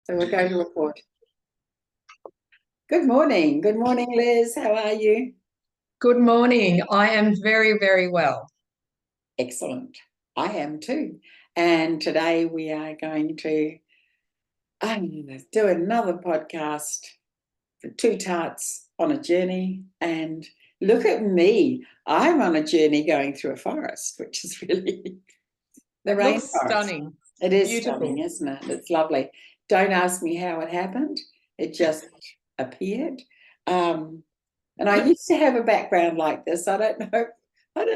So we're going to record. Good morning. Good morning, Liz. How are you? Good morning. I am very, very well. Excellent. I am too. And today we are going to do another podcast for two tarts on a journey. And look at me. I'm on a journey going through a forest, which is really the Looks rainforest. stunning. It is Beautiful. stunning, isn't it? It's lovely. Don't ask me how it happened. It just appeared. And I used to have a background like this. I don't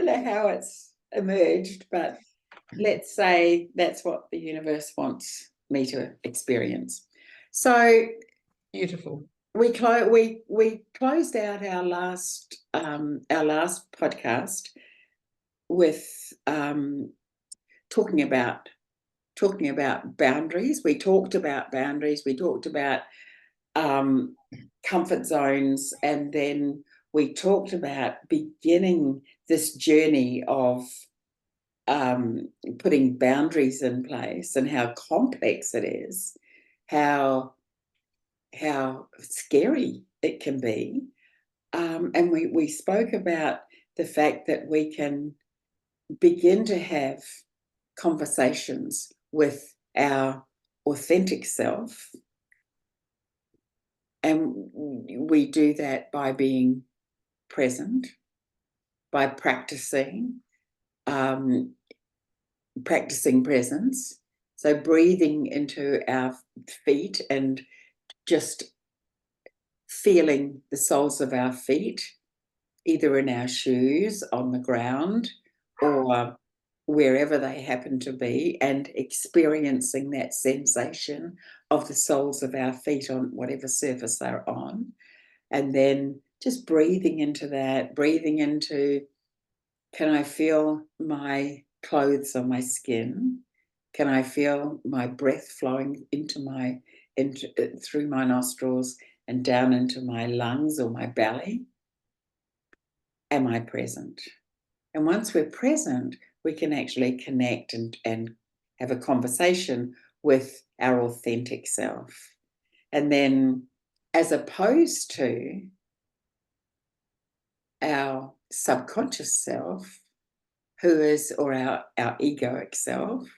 know how it's emerged, but let's say that's what the universe wants me to experience. So Beautiful. we closed out our last podcast with talking about boundaries. We talked about boundaries. We talked about comfort zones, and then we talked about beginning this journey of putting boundaries in place and how complex it is, how scary it can be, and we spoke about the fact that we can begin to have conversations with our authentic self. And we do that by being present, by practicing presence. So breathing into our feet and just feeling the soles of our feet, either in our shoes, on the ground, or wherever they happen to be, and experiencing that sensation of the soles of our feet on whatever surface they're on. And then just breathing into that, breathing into, can I feel my clothes on my skin? Can I feel my breath flowing through my nostrils and down into my lungs or my belly? Am I present? And once we're present, we can actually connect and have a conversation with our authentic self. And then, as opposed to our subconscious self, or our egoic self,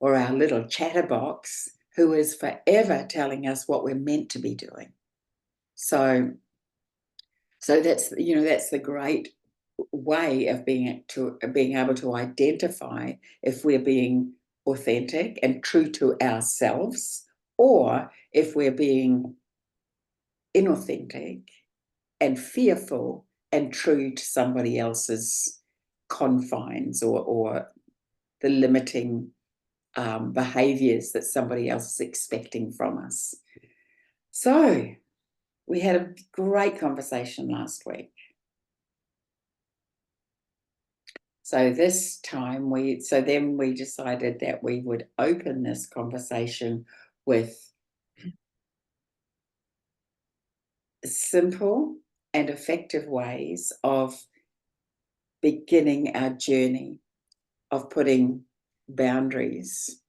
or our little chatterbox, who is forever telling us what we're meant to be doing. So that's the great way of being able to identify if we're being authentic and true to ourselves, or if we're being inauthentic and fearful and true to somebody else's confines, or the limiting behaviors that somebody else is expecting from us. So we had a great conversation last week. So this time we decided that we would open this conversation with simple and effective ways of beginning our journey of putting boundaries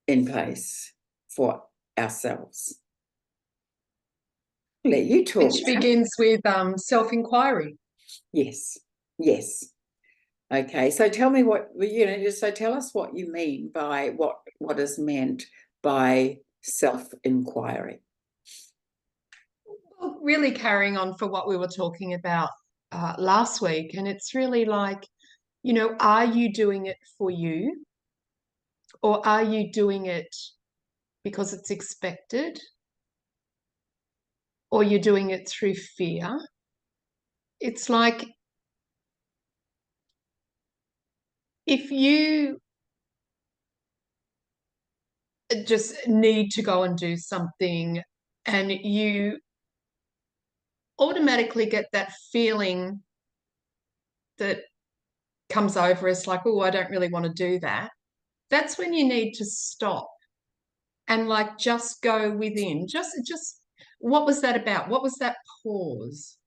in place for ourselves. I'll let you talk. Which begins with self-inquiry. Yes. Okay, so tell me tell us what you mean by what is meant by self-inquiry. Well, really carrying on for what we were talking about last week. And it's really like, are you doing it for you? Or are you doing it because it's expected? Or you're doing it through fear? It's like, if you just need to go and do something and you automatically get that feeling that comes over us like, oh, I don't really want to do that. That's when you need to stop and like just go within. Just what was that about? What was that pause?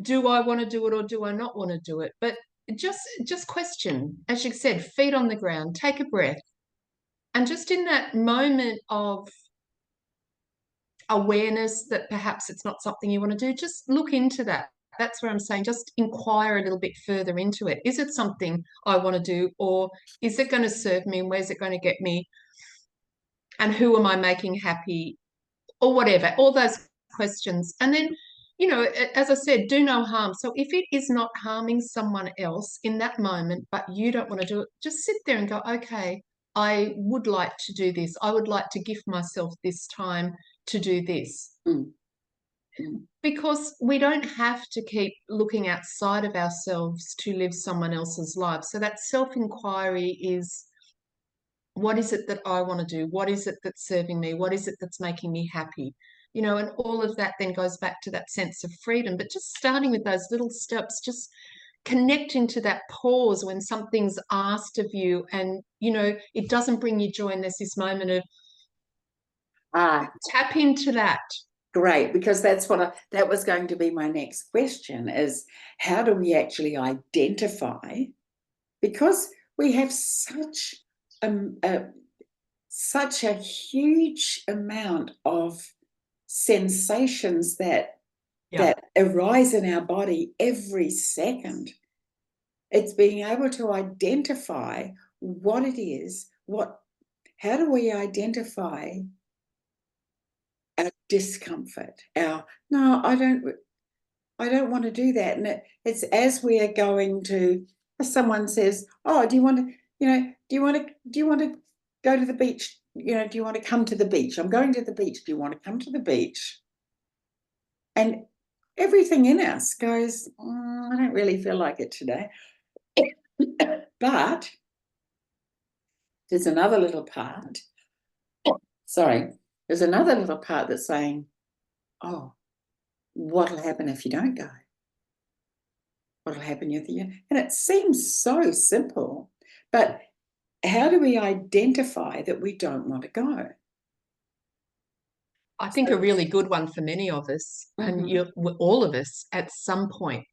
Do I want to do it or do I not want to do it? But just question, as you said, feet on the ground, take a breath. And just in that moment of awareness that perhaps it's not something you want to do, just look into that. That's where I'm saying just inquire a little bit further into it. Is it something I want to do, or is it going to serve me, and where's it going to get me, and who am I making happy, or whatever, all those questions. And then, you know, as I said, do no harm. So if it is not harming someone else in that moment, but you don't want to do it, just sit there and go, okay, I would like to do this. I would like to give myself this time to do this. Mm. Mm. Because we don't have to keep looking outside of ourselves to live someone else's life. So that self-inquiry is, what is it that I want to do? What is it that's serving me? What is it that's making me happy? You know, and all of that then goes back to that sense of freedom. But just starting with those little steps, just connecting to that pause when something's asked of you and, you know, it doesn't bring you joy, and there's this moment of tap into that. Great, because that's what that was going to be my next question, is how do we actually identify, because we have such a huge amount of sensations that arise in our body every second. It's being able to identify what it is, how do we identify our discomfort, no, I don't want to do that. And it's as we are going to, if someone says, oh, do you want to go to the beach? You know, do you want to come to the beach? I'm going to the beach. Do you want to come to the beach? And everything in us goes, I don't really feel like it today. But there's another little part. There's another little part that's saying, oh, what'll happen if you don't go? What'll happen if you? And it seems so simple, but how do we identify that we don't want to go? I think a really good one for many of us, and all of us at some point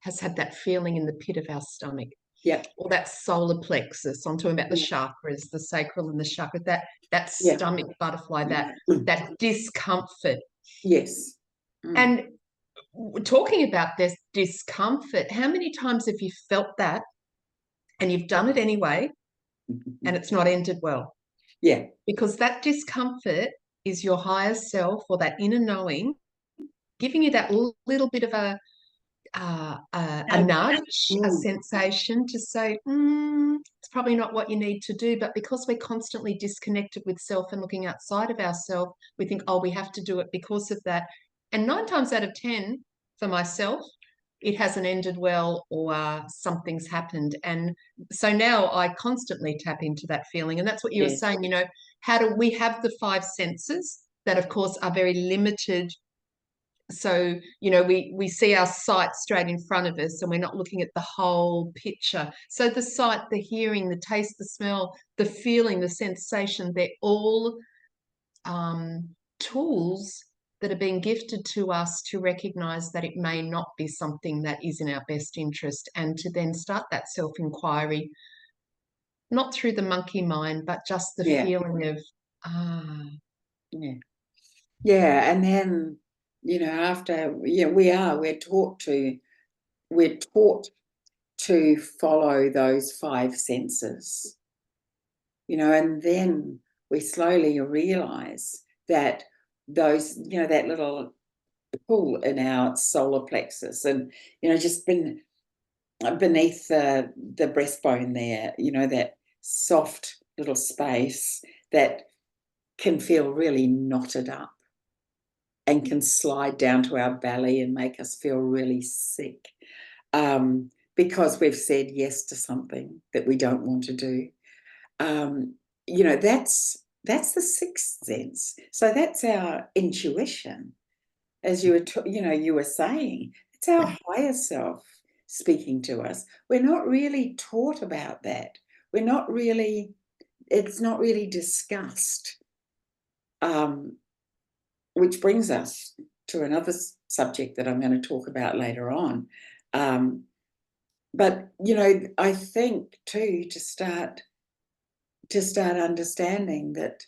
has had that feeling in the pit of our stomach. Yeah. Or that solar plexus. I'm talking about the chakras, the sacral and the chakra, that stomach butterfly, that discomfort. Yes. And talking about this discomfort, how many times have you felt that and you've done it anyway and it's not ended well? Yeah. Because that discomfort is your higher self, or that inner knowing, giving you that little bit of a nudge, a sensation to say, it's probably not what you need to do. But because we're constantly disconnected with self and looking outside of ourselves, we think, oh, we have to do it because of that. And 9 times out of 10, for myself, it hasn't ended well, or something's happened. And so now I constantly tap into that feeling. And that's what you were saying, you know, how do we have the 5 senses that, of course, are very limited. So, you know, we see our sight straight in front of us and we're not looking at the whole picture. So the sight, the hearing, the taste, the smell, the feeling, the sensation, they're all tools that are being gifted to us to recognize that it may not be something that is in our best interest, and to then start that self-inquiry, not through the monkey mind, but just the feeling of, Yeah, and then, you know, after, we're taught to follow those 5 senses, you know, and then we slowly realize that those, you know, that little pull in our solar plexus, and, you know, just beneath the breastbone there, you know, that soft little space that can feel really knotted up and can slide down to our belly and make us feel really sick, because we've said yes to something that we don't want to do. You know, that's the 6th sense. So that's our intuition, as you were saying. It's our higher self speaking to us. We're not really taught about that. It's not really discussed. Which brings us to another subject that I'm going to talk about later on. But, you know, I think too, to start to start understanding that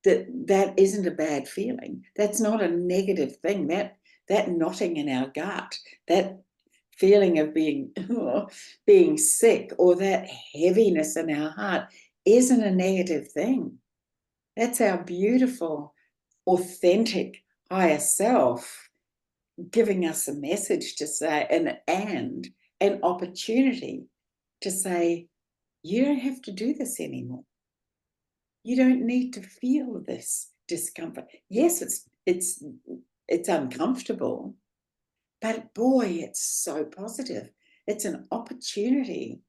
isn't a bad feeling. That's not a negative thing. That knotting in our gut, that feeling of being sick, or that heaviness in our heart isn't a negative thing. That's our beautiful, authentic higher self giving us a message to say, and an opportunity to say, you don't have to do this anymore. You don't need to feel this discomfort. Yes, it's uncomfortable, but boy, it's so positive. It's an opportunity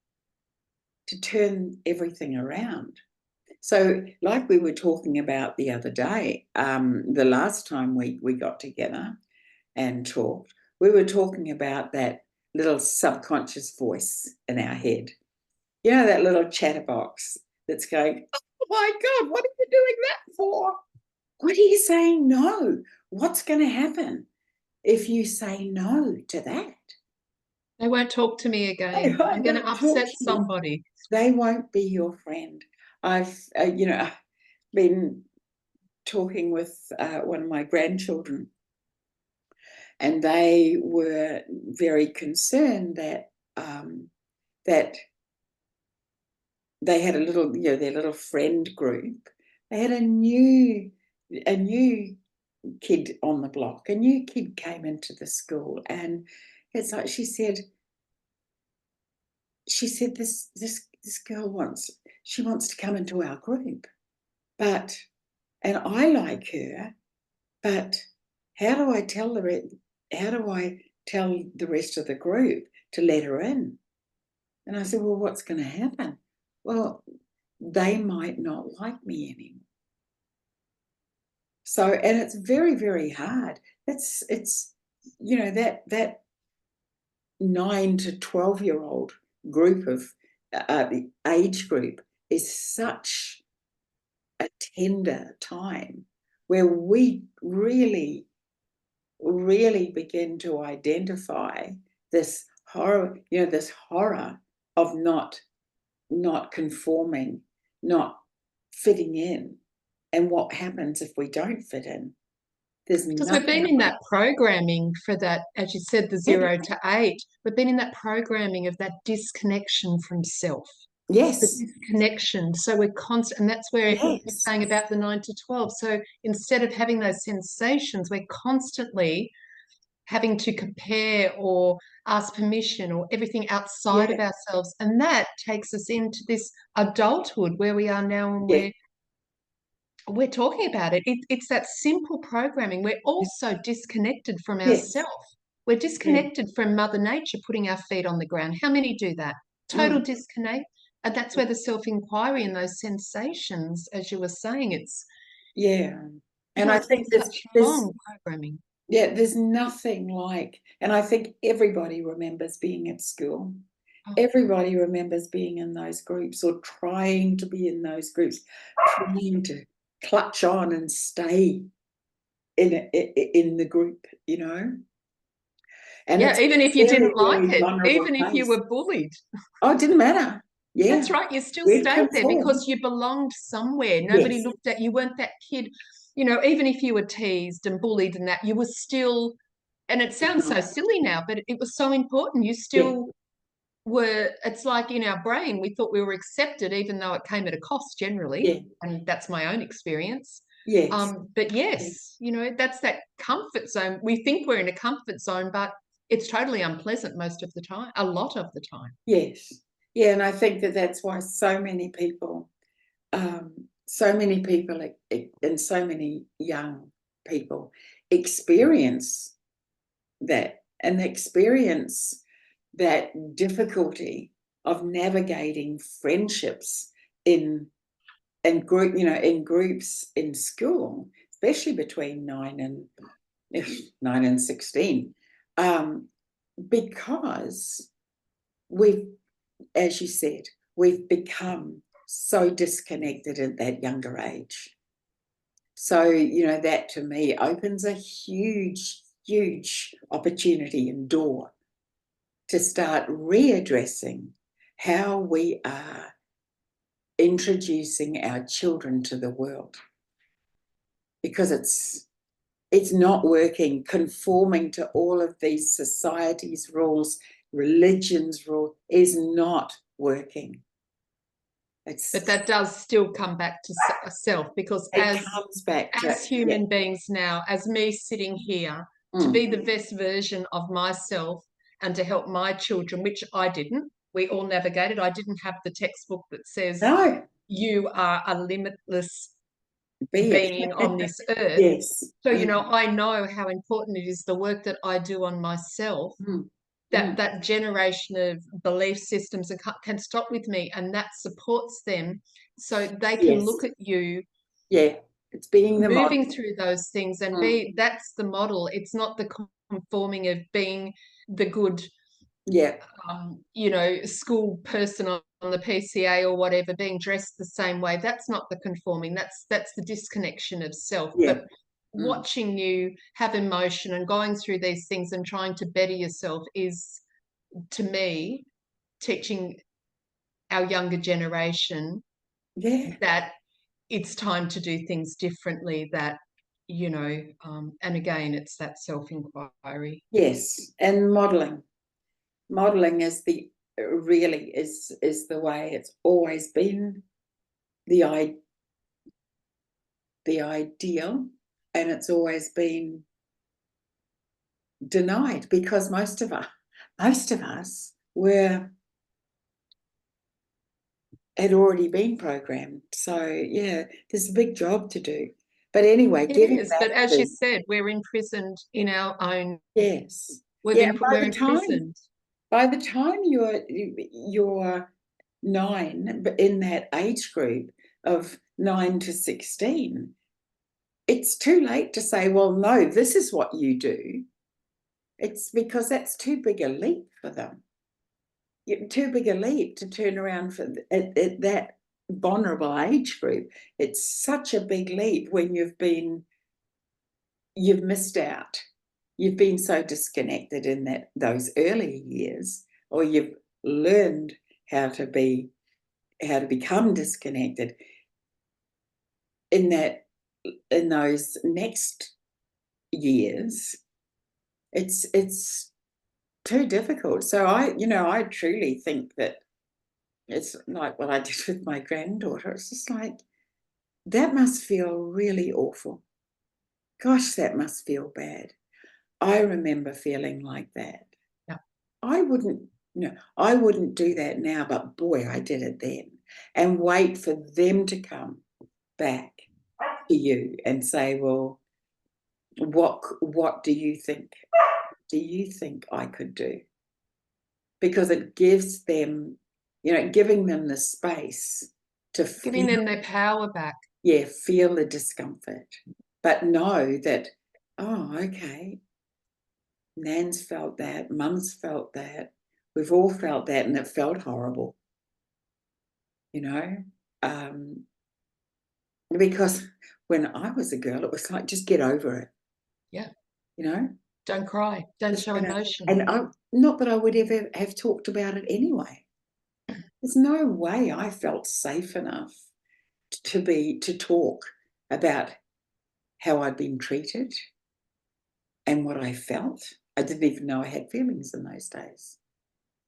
to turn everything around. So, like we were talking about the other day, the last time we got together and talked, we were talking about that little subconscious voice in our head. You know, that little chatterbox that's going, oh my God, what are you doing that for? What are you saying no? What's going to happen if you say no to that? They won't talk to me again. I'm going to upset somebody. They won't be your friend. I've been talking with one of my grandchildren, and they were very concerned that that they had a little, their little friend group. They had a new kid on the block. A new kid came into the school, and it's like she said, this girl wants to come into our group, and I like her, but how do I tell the rest of the group to let her in? And I said, well, what's going to happen? Well, they might not like me anymore. So, and it's very, very hard. It's that 9 to 12-year-old group of the age group is such a tender time where we really, really begin to identify this horror, of not conforming, not fitting in, and what happens if we don't fit in. There's Because we've been in that programming for that, as you said, the 0 to 8. We've been in that programming of that disconnection from self. Yes. The disconnection. So we're constant, and that's where you're saying about the 9 to 12. So instead of having those sensations, we're constantly having to compare or ask permission or everything outside of ourselves. And that takes us into this adulthood where we are now, and we're talking about it. It's that simple programming. We're also disconnected from ourselves. We're disconnected from Mother Nature putting our feet on the ground. How many do that? Total disconnect. And that's where the self-inquiry and those sensations, as you were saying, it's and I think such long programming. Yeah, there's nothing like, and I think everybody remembers being at school. Everybody remembers being in those groups, or trying to be in those groups, trying to clutch on and stay in the group, And even if you didn't like it, even if you place. were bullied. Oh, it didn't matter. Yeah. That's right. You still stayed there because you belonged somewhere. Nobody looked at you. Weren't that kid, even if you were teased and bullied and that, you were still, and it sounds so silly now, but it was so important. You still were, it's like in our brain, we thought we were accepted, even though it came at a cost generally. And that's my own experience. But yes, that's that comfort zone. We think we're in a comfort zone, but it's totally unpleasant most of the time, a lot of the time. Yes. Yeah, and I think that's why so many people and so many young people experience that, and experience that difficulty of navigating friendships in groups in school, especially between 9 and 16, because as you said, we've become so disconnected at that younger age. So, that to me opens a huge, huge opportunity and door to start readdressing how we are introducing our children to the world, because it's not working. Conforming to all of these societies' rules, religion's rule is not working. But that does still come back to self, because it comes back to, as human beings now, as me sitting here, to be the best version of myself and to help my children, which I didn't. We all navigated. I didn't have the textbook that says no, you are a limitless being being on this earth. Yes. So, you know, I know how important it is, the work that I do on myself, that generation of belief systems can stop with me, and that supports them so they can look at you. Yeah, it's being the moving model. through those things and that's the model. It's not the conforming of being the good, you know, school person on the PCA or whatever, being dressed the same way. That's not the conforming. That's the disconnection of self. But watching you have emotion and going through these things and trying to better yourself is, to me, teaching our younger generation that it's time to do things differently, that, you know, and again, it's that self-inquiry. Yes, and modeling is really is the way. It's always been the ideal, and it's always been denied, because most of us had already been programmed. So yeah, there's a big job to do. But anyway, It getting is, back but as to, you said, we're imprisoned in our own. yes, We're imprisoned. By the time you're 9, but in that age group of 9 to 16, it's too late to say, well, no, this is what you do. It's because that's too big a leap for them. Too big a leap to turn around for at that vulnerable age group. It's such a big leap when you've missed out. You've been so disconnected in those early years, or you've learned how to become disconnected in those next years. It's too difficult. So I truly think that it's like what I did with my granddaughter. It's just like, that must feel really awful. Gosh, that must feel bad. I remember feeling like that. Yeah. I wouldn't do that now, but boy, I did it then. And wait for them to come back to you and say, well, what do you think? Do you think I could do? Because it gives them, giving them the space to giving them their power back. Yeah, feel the discomfort, but know that, oh, okay, Nan's felt that, Mum's felt that, we've all felt that, and it felt horrible, because when I was a girl, it was like, just get over it. Yeah. Don't cry, don't show emotion. And not that I would ever have talked about it anyway. There's no way I felt safe enough to talk about how I'd been treated and what I felt. I didn't even know I had feelings in those days.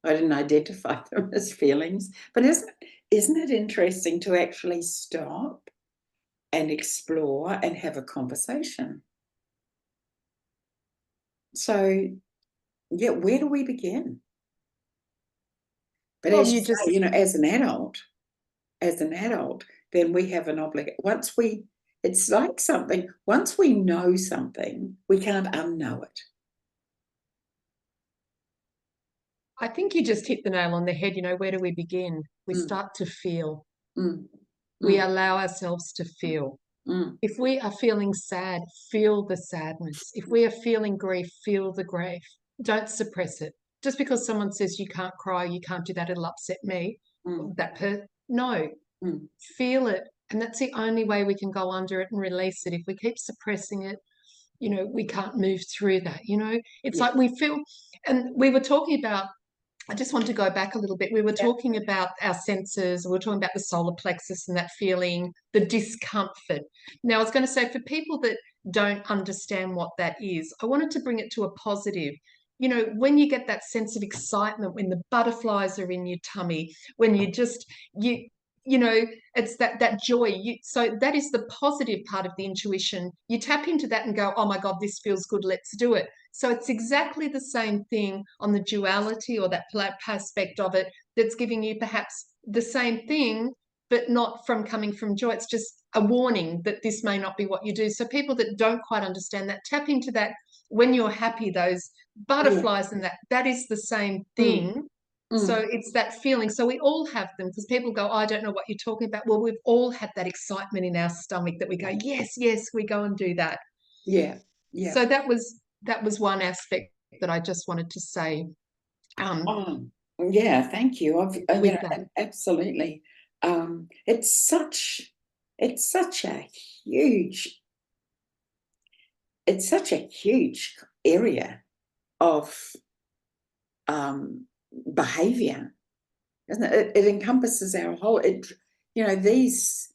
I didn't identify them as feelings. But isn't it interesting to actually stop and explore and have a conversation? So, yeah, where do we begin? But as you say, as an adult, then we have an obligation. It's like something, once we know something, we can't unknow it. I think you just hit the nail on the head. Where do we begin? We start to feel. We allow ourselves to feel. If we are feeling sad, feel the sadness. If we are feeling grief, feel the grief. Don't suppress it. Just because someone says you can't cry, you can't do that, it'll upset me. No, feel it. And that's the only way we can go under it and release it. If we keep suppressing it, we can't move through that. It's like we feel, and we were talking about I just want to go back a little bit. We were talking about our senses, we were talking about the solar plexus and that feeling, the discomfort. Now, I was going to say, for people that don't understand what that is, I wanted to bring it to a positive. You know, when you get that sense of excitement, when the butterflies are in your tummy, when you know, it's that joy. So that is the positive part of the intuition. You tap into that and go, oh my God, this feels good, let's do it. So it's exactly the same thing on the duality or that aspect of it that's giving you perhaps the same thing, but not from coming from joy. It's just a warning that this may not be what you do. So people that don't quite understand that, tap into that when you're happy, those Yeah. butterflies and that is the same Mm, thing. So mm. it's that feeling. So we all have them, because people go, oh, I don't know what you're talking about. Well, we've all had that excitement in our stomach that we go, yes, yes, we go and do that. Yeah. Yeah. So that was one aspect that I just wanted to say Oh, yeah, thank you. with that. Absolutely. It's such a huge, it's such a huge area of behavior, isn't it? It encompasses our whole, these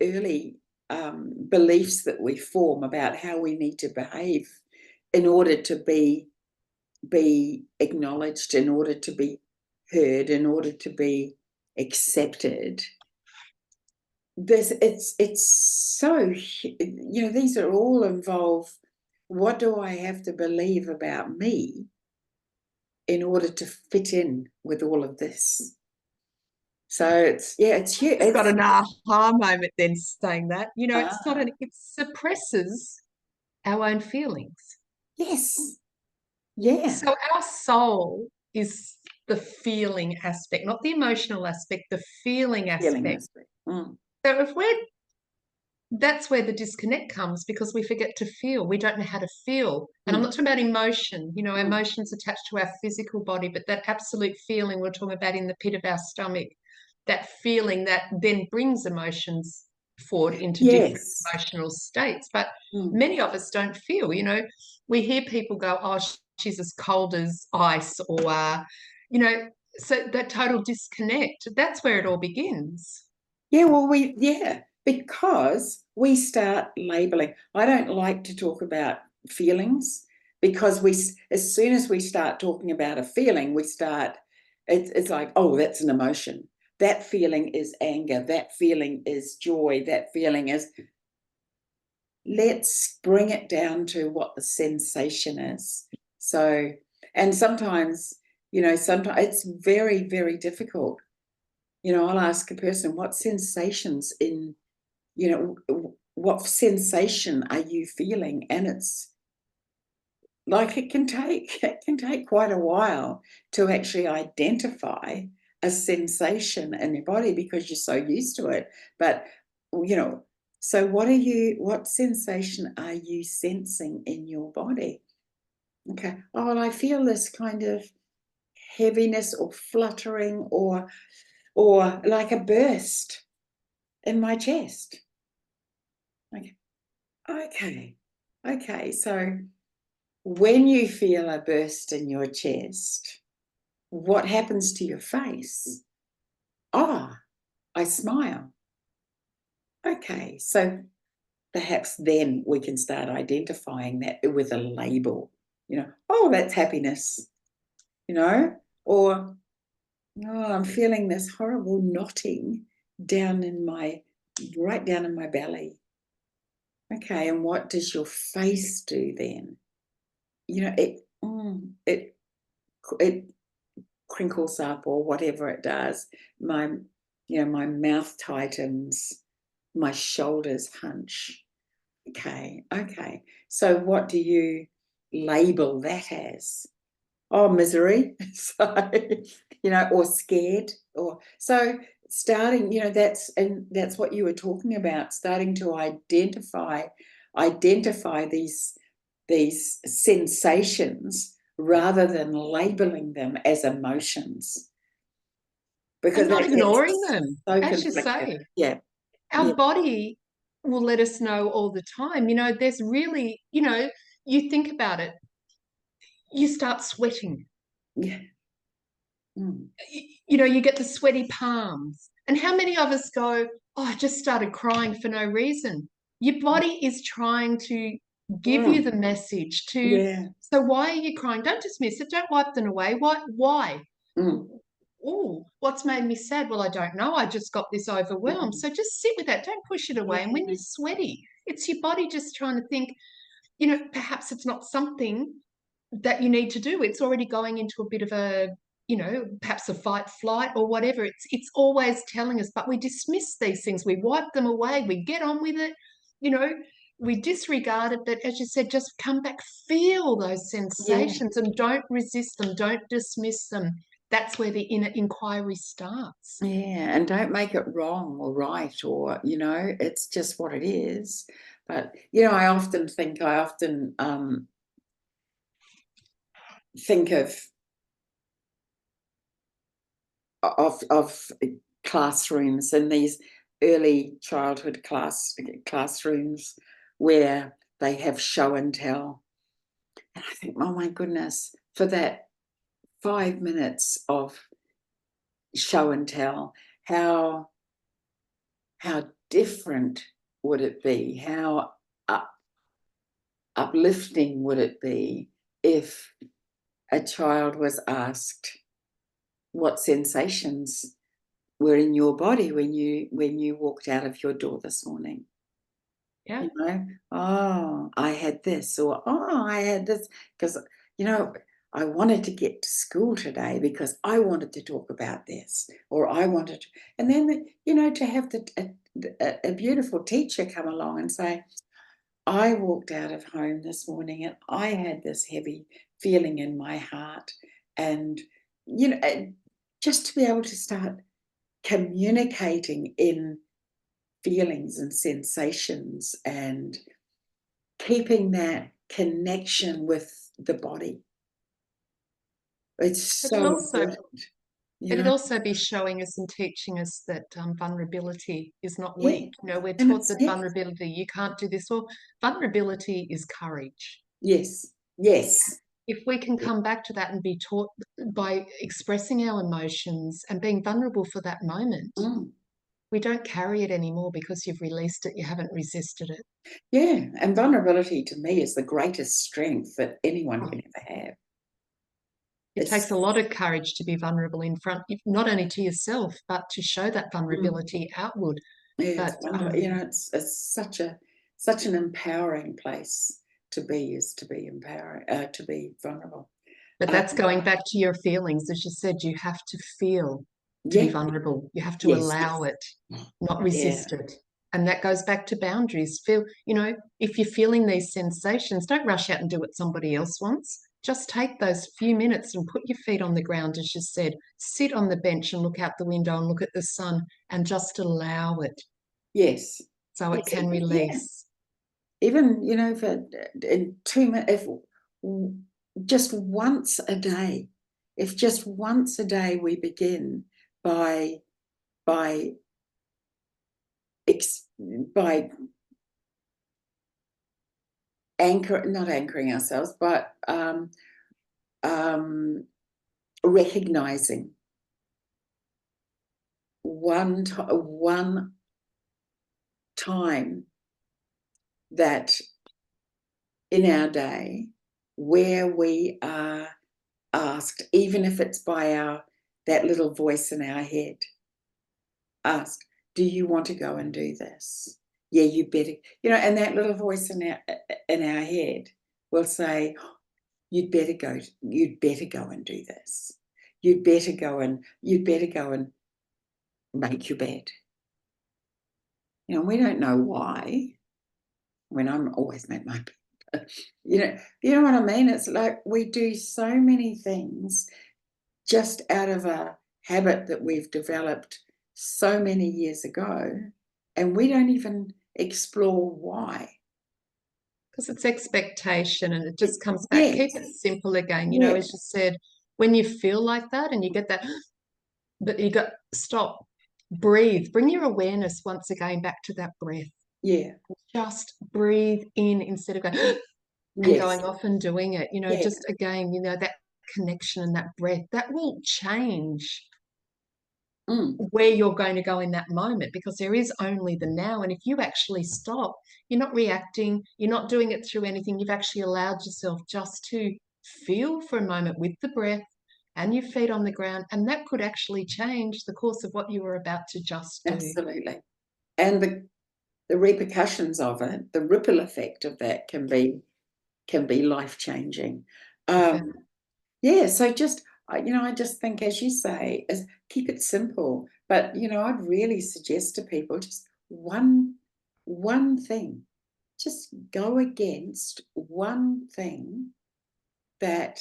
early beliefs that we form about how we need to behave in order to be acknowledged, in order to be heard, in order to be accepted. It's so, these are all involve, what do I have to believe about me in order to fit in with all of this? So it's huge. It's got an aha moment then saying that. You know, it's not Ah, it suppresses our own feelings. yes, yeah, So our soul is the feeling aspect, not the emotional aspect, the feeling feeling aspect. aspect. Mm, So if we're that's where the disconnect comes, because we forget to feel. We don't know how to feel. And I'm mm, not talking about emotion. You know, mm. emotions attached to our physical body, but that absolute feeling we're talking about in the pit of our stomach, that feeling that then brings emotions forward into different Yes. emotional states. But Mm. many of us don't feel, you know, we hear people go, oh, she's as cold as ice, or, you know, so that total disconnect, that's where it all begins. Yeah, well, because we start labeling. I don't like to talk about feelings, because as soon as we start talking about a feeling, it's like, oh, that's an emotion. That feeling is anger. That feeling is joy. That feeling is, let's bring it down to what the sensation is. So, and sometimes, sometimes it's very, very difficult. I'll ask a person, what sensations what sensation are you feeling? And it's like, it can take quite a while to actually identify a sensation in your body, because you're so used to it. But, you know, so what sensation are you sensing in your body? Okay. Oh, well, I feel this kind of heaviness or fluttering, or like a burst in my chest. Okay. Okay. Okay. So when you feel a burst in your chest, what happens to your face? Ah, I smile. Okay. So perhaps then we can start identifying that with a label. Oh, that's happiness, or, oh, I'm feeling this horrible knotting right down in my belly. Okay. And what does your face do then? It crinkles up, or whatever it does. My mouth tightens, my shoulders hunch. Okay, okay. So what do you label that as? Oh, misery. So, or scared, or so starting, that's what you were talking about, starting to identify these sensations rather than labeling them as emotions, And because not that gets ignoring them. so As you conflicted. say, Yeah, yeah, our body will let us know all the time. You know, there's really, you know, you think about it, you start sweating. yeah, You know, you get the sweaty palms. And how many of us go, oh, I just started crying for no reason? Your body is trying to give you the message to, Yeah. so why are you crying? Don't dismiss it. Don't wipe them away. Why? Oh, what's made me sad? Well, I don't know. I just got this overwhelmed. So just sit with that. Don't push it away. And when you're sweaty, it's your body just trying to think, you know, perhaps it's not something that you need to do. It's already going into a bit of a, you know, perhaps a fight, flight, or whatever. It's always telling us, but we dismiss these things. We wipe them away. We get on with it. You know, we disregard it. But as you said, just come back, feel those sensations, and don't resist them. Don't dismiss them. That's where the inner inquiry starts. Yeah, and don't make it wrong or right, or, you know, it's just what it is. But, you know, I often think think of classrooms, and these early childhood classrooms where they have show and tell. And I think, oh my goodness, for that 5 minutes of show and tell, how different would it be? How uplifting would it be if a child was asked what sensations were in your body when you walked out of your door this morning? Yeah. You know, oh, I had this, or oh, I had this, because, you know, I wanted to get to school today because I wanted to talk about this, or I wanted, and then, you know, to have a beautiful teacher come along and say, I walked out of home this morning and I had this heavy feeling in my heart, and, you know, just to be able to start communicating in feelings and sensations, and keeping that connection with the body. It's But it so also important, you It'd know? also be showing us and teaching us that vulnerability is not Yeah, weak. You know, we're and taught it's, that yeah, vulnerability, you can't do this. Well, vulnerability is courage. yes, yes, If we can come back to that and be taught by expressing our emotions and being vulnerable for that moment, mm, we don't carry it anymore because you've released it, you haven't resisted it. yeah, and vulnerability to me is the greatest strength that anyone Oh, can ever have. it It's, takes a lot of courage to be vulnerable in front, not only to yourself, but to show that mm, vulnerability outward. yeah, But it's wonderful, you know, it's such an empowering place to be, is to be empowering, to be vulnerable. But Um, that's going back to your feelings. As you said, you have to feel to be yeah, vulnerable. You have to yes, allow yes. it, not Yeah, resist it. And that goes back to boundaries. Feel, you know, if you're feeling these sensations, don't rush out and do what somebody else wants. Just take those few minutes and put your feet on the ground, as you said. Sit on the bench and look out the window and look at the sun and just allow it yes, so it yes, can yeah. release. Even, you know, for in 2 minutes, if just once a day, if just once a day we begin by by ex, by not anchoring ourselves, but um, recognizing one time that in our day where we are asked, even if it's by our that little voice in our head, asked, "Do you want to go and do this?" Yeah, you better. You know, and that little voice in our head will say, "You'd better go. You'd better go and do this. You'd better go and make your bed." You know, we don't know why. When I'm always make my bed. You know what I mean? It's like we do so many things just out of a habit that we've developed so many years ago, and we don't even explore why. Because it's expectation and it just comes back. Yes, Keep it simple again. You know, yeah, as you said, when you feel like that and you get that, but you got stop, breathe, bring your awareness once again back to that breath. yeah, Just breathe in instead of going and yes, going off and doing it. You know, yeah, just again, you know, that connection and that breath, that will change Mm. where you're going to go in that moment, because there is only the now. And if you actually stop, you're not reacting, you're not doing it through anything. You've actually allowed yourself just to feel for a moment with the breath and your feet on the ground. And that could actually change the course of what you were about to just do. Absolutely. And the repercussions of it, the ripple effect of that can be life-changing. Yeah, so just, I just think, as you say, is keep it simple. But, I'd really suggest to people just one thing. Just go against one thing that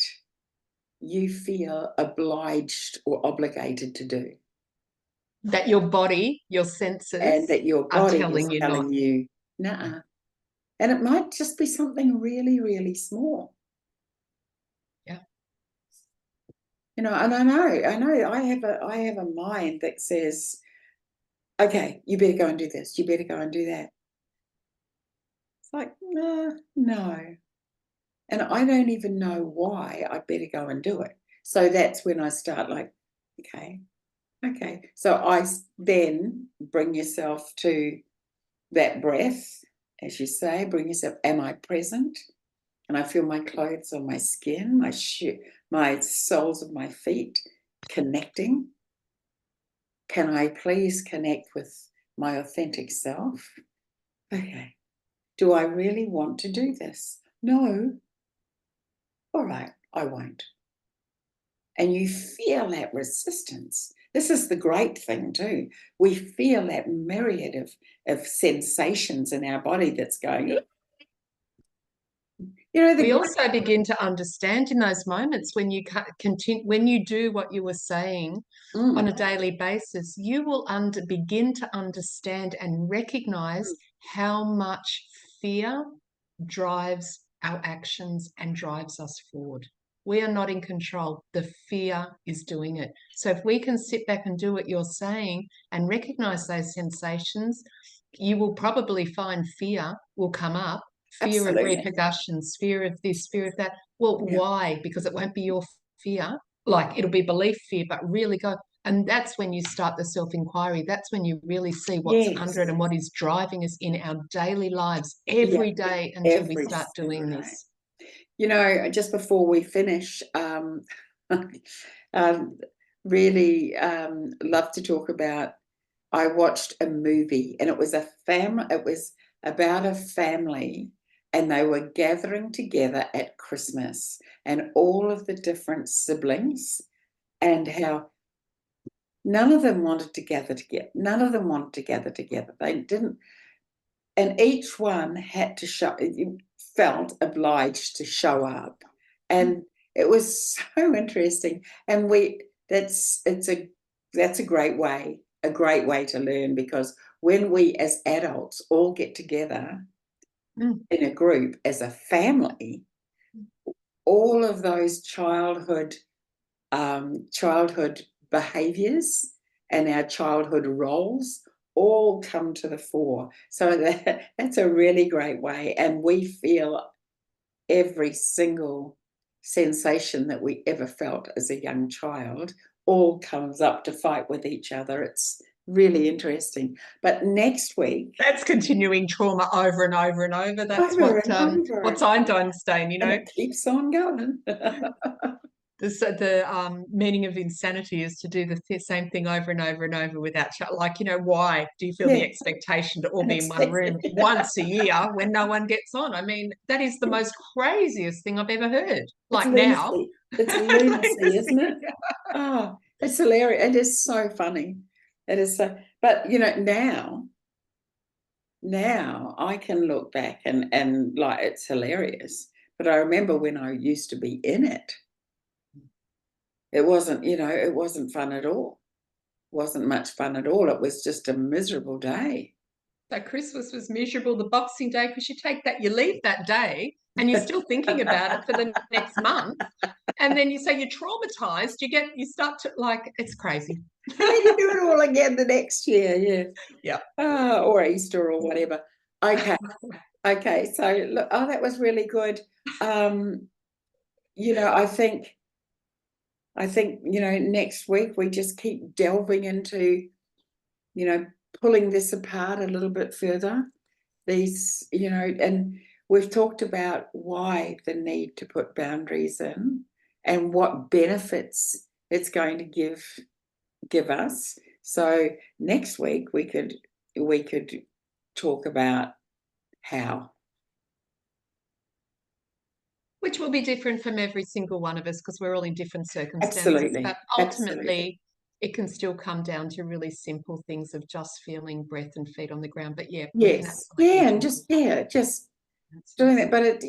you feel obliged or obligated to do, That your body, your and senses that your are body is telling you not. telling you, "Nuh-uh." And it might just be something really, really small. Yeah. And I know I have a mind that says, "Okay, you better go and do this. You better go and do that." It's like, "Nah, no." And I don't even know why I better go and do it. So that's when I start like, "Okay, okay." So then bring yourself to that breath, as you say, bring yourself, am I present? Can I feel my clothes on my skin, my soles of my feet connecting? Can I please connect with my authentic self? Okay. Do I really want to do this? No. All right, I won't. And you feel that resistance. This is the great thing too. We feel that myriad of sensations in our body that's going, We also begin to understand in those moments when you continue, when you do what you were saying on a daily basis, you will begin to understand and recognize how much fear drives our actions and drives us forward. We are not in control. The fear is doing it. So if we can sit back and do what you're saying and recognize those sensations, you will probably find fear will come up. Fear of Absolutely. repercussions, fear of this, fear of that. Well, Yeah. why? Because it won't be your fear. Like, it'll be belief fear, but really go. And that's when you start the self-inquiry. That's when you really see what's under it and what is driving us in our daily lives every day until we start doing this. Just before we finish, really love to talk about, I watched a movie and it was about a family, and they were gathering together at Christmas, and all of the different siblings, and how none of them wanted to gather together. None of them wanted to gather together. They didn't, and each one had to felt obliged to show up, and it was so interesting. And that's a great way to learn, because when we as adults all get together in a group as a family, all of those childhood behaviors and our childhood roles all come to the fore. So that's a really great way. And we feel every single sensation that we ever felt as a young child all comes up to fight with each other. It's really interesting. But next week, that's continuing trauma over and over and over. That's what's Einstein, And it keeps on going. The meaning of insanity is to do the same thing over and over and over without, why do you feel the expectation to all be in one room once a year when no one gets on? I mean, that is the most craziest thing I've ever heard. It's lunacy, isn't it? Oh, it's hilarious. It is so funny. It is so, but now I can look back and like, it's hilarious. But I remember when I used to be in it, it wasn't fun at all. Wasn't much fun at all. It was just a miserable day. So Christmas was miserable, the Boxing Day, because you leave that day and you're still thinking about it for the next month. And then you're traumatized, you start to, it's crazy. And then you do it all again the next year, yeah. Or Easter or whatever. Okay. Okay, so look, that was really good. I think I think, next week we just keep delving into, pulling this apart a little bit further. These, and we've talked about why the need to put boundaries in and what benefits it's going to give us. So next week we could talk about how. Which will be different from every single one of us because we're all in different circumstances. Absolutely. But ultimately, it can still come down to really simple things of just feeling breath and feet on the ground. But yeah, we can Yes. absolutely Yeah, and talk just about doing that. But it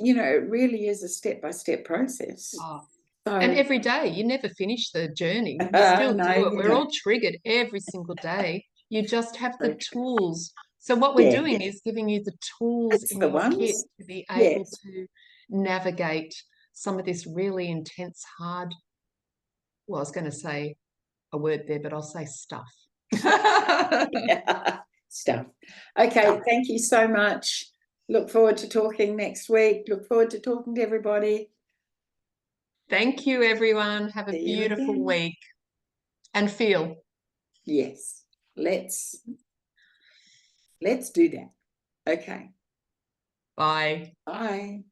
really is a step-by-step process. Oh. So And every day, you never finish the journey. You still no, do it. you We're don't. all triggered every single day. You just have the Very true. tools. So what we're Yeah, doing is giving you the tools that's in the your kit ones. to be able Yes. to navigate some of this really intense, hard, well, I was going to say a word there, but I'll say stuff. Stuff. Okay, thank you so much. Look forward to talking next week. Look forward to talking to everybody. Thank you, everyone. Have a See you beautiful again. week and feel. Yes, let's do that. Okay. Bye. Bye.